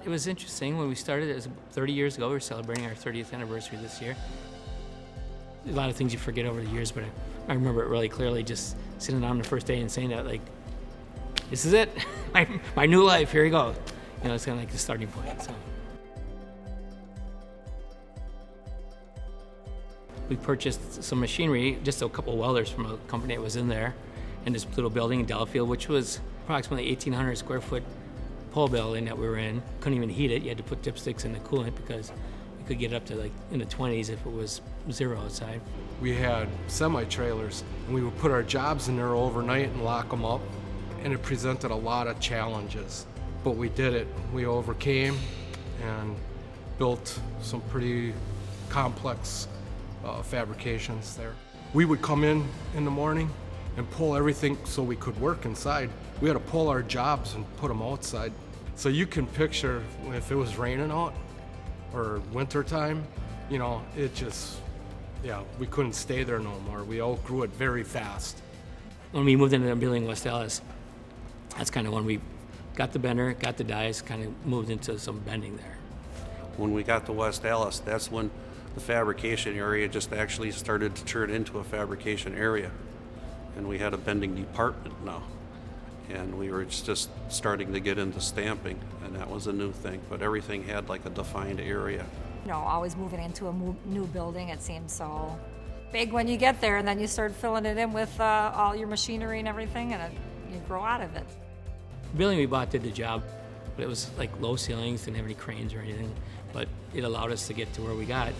It was interesting when we started. It was 30 years ago. We're celebrating our 30th anniversary this year. A lot of things you forget over the years, but I remember it really clearly, just sitting down the first day and saying that, like, this is it, my new life, here we go. You know, it's kind of like the starting point. So we purchased some machinery, just a couple welders from a company that was in there, in this little building in Delafield, which was approximately 1,800 square foot pole building that we were in. Couldn't even heat it. You had to put dipsticks in the coolant because you could get up to like in the 20s if it was zero outside. We had semi-trailers, and we would put our jobs in there overnight and lock them up, and it presented a lot of challenges. But we did it. We overcame and built some pretty complex fabrications there. We would come in the morning and pull everything so we could work inside. We had to pull our jobs and put them outside. So you can picture if it was raining out or winter time, you know, it just, yeah, we couldn't stay there no more. We outgrew it very fast. When we moved into the building in West Dallas, that's kind of when we got the bender, got the dies, kind of moved into some bending there. When we got to West Dallas, that's when the fabrication area just actually started to turn into a fabrication area. And we had a bending department now. And we were just starting to get into stamping, and that was a new thing. But everything had like a defined area. You know, always moving into a new building, it seems so big when you get there, and then you start filling it in with all your machinery and everything, and you grow out of it. The building we bought did the job, but it was like low ceilings, didn't have any cranes or anything, but it allowed us to get to where we got.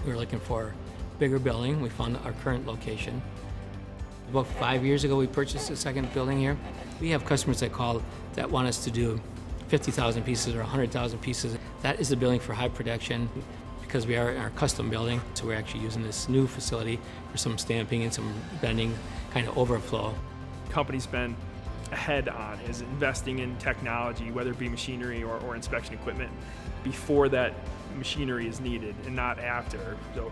We were looking for a bigger building. We found our current location. About 5 years ago, we purchased a second building here. We have customers that call that want us to do 50,000 pieces or 100,000 pieces. That is the building for high production because we are in our custom building. So we're actually using this new facility for some stamping and some bending kind of overflow. The company's been ahead on is investing in technology, whether it be machinery or inspection equipment, before that machinery is needed and not after. So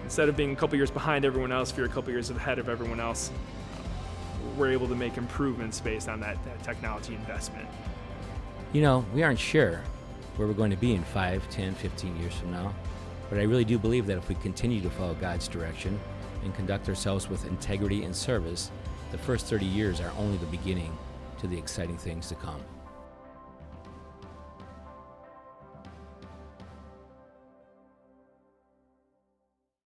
instead of being a couple years behind everyone else, if you're a couple years ahead of everyone else, we're able to make improvements based on that technology investment. You know, we aren't sure where we're going to be in 5, 10, 15 years from now, but I really do believe that if we continue to follow God's direction and conduct ourselves with integrity and service, the first 30 years are only the beginning to the exciting things to come.